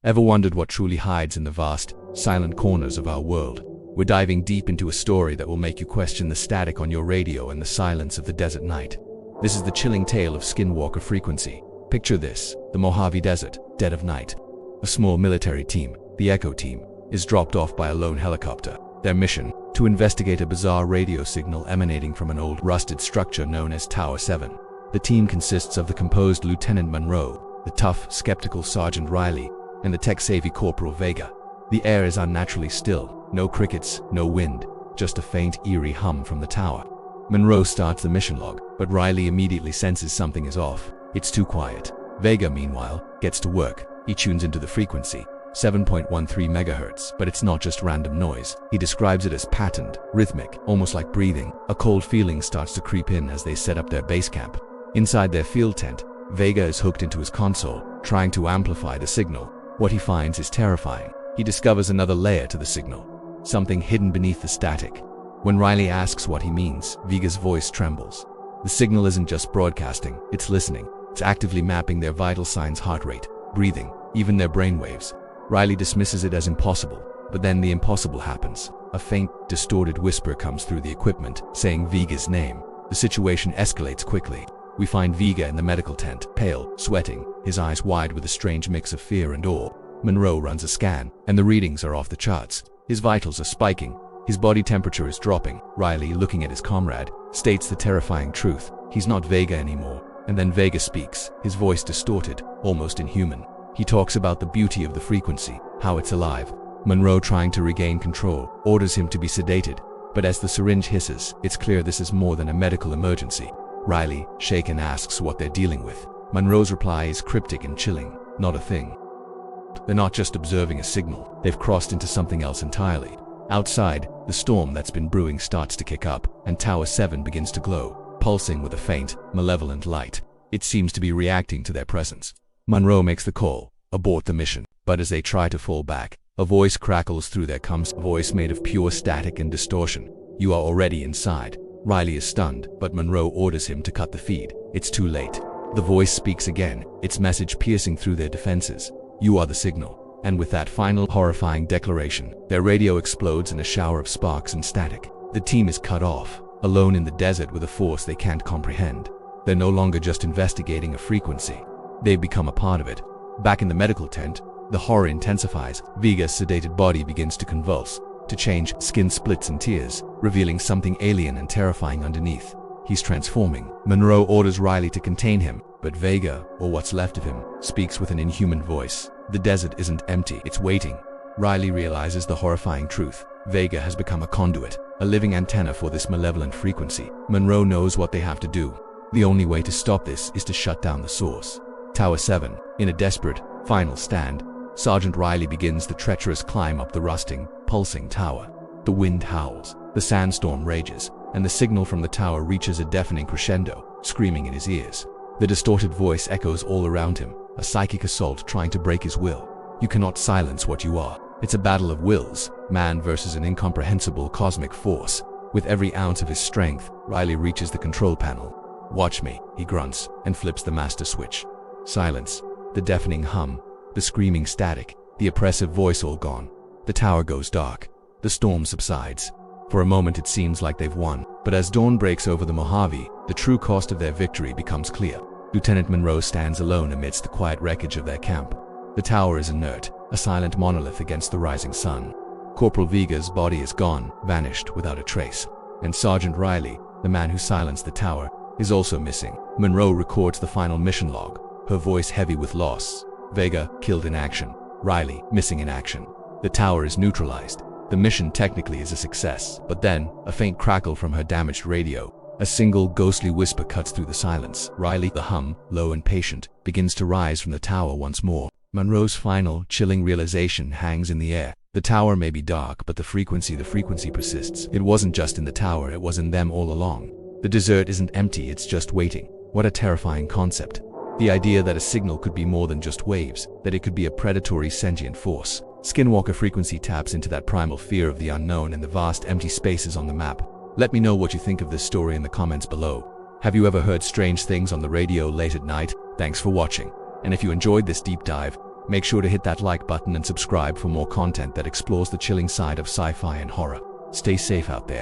Ever wondered what truly hides in the vast, silent corners of our world? We're diving deep into a story that will make you question the static on your radio and the silence of the desert night. This is the chilling tale of Skinwalker Frequency. Picture this: the Mojave Desert, dead of night. A small military team, the Echo Team, is dropped off by a lone helicopter. Their mission: to investigate a bizarre radio signal emanating from an old, rusted structure known as Tower 7. The team consists of the composed Lieutenant Monroe, the tough, skeptical Sergeant Riley, and the tech-savvy Corporal Vega. The air is unnaturally still. No crickets, no wind, just a faint, eerie hum from the tower. Monroe starts the mission log, but Riley immediately senses something is off. It's too quiet. Vega, meanwhile, gets to work. He tunes into the frequency, 7.13 megahertz, but it's not just random noise. He describes it as patterned, rhythmic, almost like breathing. A cold feeling starts to creep in as they set up their base camp. Inside their field tent, Vega is hooked into his console, trying to amplify the signal. What he finds is terrifying. He discovers another layer to the signal, something hidden beneath the static. When Riley asks what he means, Vega's voice trembles. The signal isn't just broadcasting, it's listening. It's actively mapping their vital signs: heart rate, breathing, even their brainwaves. Riley dismisses it as impossible, but then the impossible happens. A faint, distorted whisper comes through the equipment, saying Vega's name. The situation escalates quickly. We find Vega in the medical tent, pale, sweating, his eyes wide with a strange mix of fear and awe. Monroe runs a scan, and the readings are off the charts. His vitals are spiking. His body temperature is dropping. Riley, looking at his comrade, states the terrifying truth: he's not Vega anymore. And then Vega speaks, his voice distorted, almost inhuman. He talks about the beauty of the frequency, how it's alive. Monroe, trying to regain control, orders him to be sedated. But as the syringe hisses, it's clear this is more than a medical emergency. Riley, shaken, asks what they're dealing with. Monroe's reply is cryptic and chilling: not a thing. They're not just observing a signal, they've crossed into something else entirely. Outside, the storm that's been brewing starts to kick up, and Tower 7 begins to glow, pulsing with a faint, malevolent light. It seems to be reacting to their presence. Monroe makes the call: abort the mission. But as they try to fall back, a voice crackles through their comms, a voice made of pure static and distortion. You are already inside. Riley is stunned, but Monroe orders him to cut the feed. It's too late. The voice speaks again, its message piercing through their defenses: you are the signal. And with that final, horrifying declaration, their radio explodes in a shower of sparks and static. The team is cut off, alone in the desert with a force they can't comprehend. They're no longer just investigating a frequency. They've become a part of it. Back in the medical tent, the horror intensifies. Vega's sedated body begins to convulse, to change. Skin splits in tears, revealing something alien and terrifying underneath. He's transforming. Monroe orders Riley to contain him, but Vega, or what's left of him, speaks with an inhuman voice. The desert isn't empty, it's waiting. Riley realizes the horrifying truth. Vega has become a conduit, a living antenna for this malevolent frequency. Monroe knows what they have to do. The only way to stop this is to shut down the source. Tower 7. In a desperate, final stand, Sergeant Riley begins the treacherous climb up the rusting, pulsing tower. The wind howls, the sandstorm rages, and the signal from the tower reaches a deafening crescendo, screaming in his ears. The distorted voice echoes all around him, a psychic assault trying to break his will. You cannot silence what you are. It's a battle of wills, man versus an incomprehensible cosmic force. With every ounce of his strength, Riley reaches the control panel. "Watch me," he grunts, and flips the master switch. Silence. The deafening hum, the screaming static, the oppressive voice all gone. The tower goes dark. The storm subsides. For a moment it seems like they've won, but as dawn breaks over the Mojave, the true cost of their victory becomes clear. Lieutenant Monroe stands alone amidst the quiet wreckage of their camp. The tower is inert, a silent monolith against the rising sun. Corporal Vega's body is gone, vanished without a trace. And Sergeant Riley, the man who silenced the tower, is also missing. Monroe records the final mission log, her voice heavy with loss. Vega, killed in action. Riley, missing in action. The tower is neutralized. The mission technically is a success, but then, a faint crackle from her damaged radio. A single ghostly whisper cuts through the silence. Riley, the hum, low and patient, begins to rise from the tower once more. Monroe's final, chilling realization hangs in the air. The tower may be dark, but the frequency persists. It wasn't just in the tower, it was in them all along. The desert isn't empty, it's just waiting. What a terrifying concept. The idea that a signal could be more than just waves, that it could be a predatory sentient force. Skinwalker Frequency taps into that primal fear of the unknown and the vast empty spaces on the map. Let me know what you think of this story in the comments below. Have you ever heard strange things on the radio late at night? Thanks for watching. And if you enjoyed this deep dive, Make sure to hit that like button and subscribe for more content that explores the chilling side of sci-fi and horror. Stay safe out there.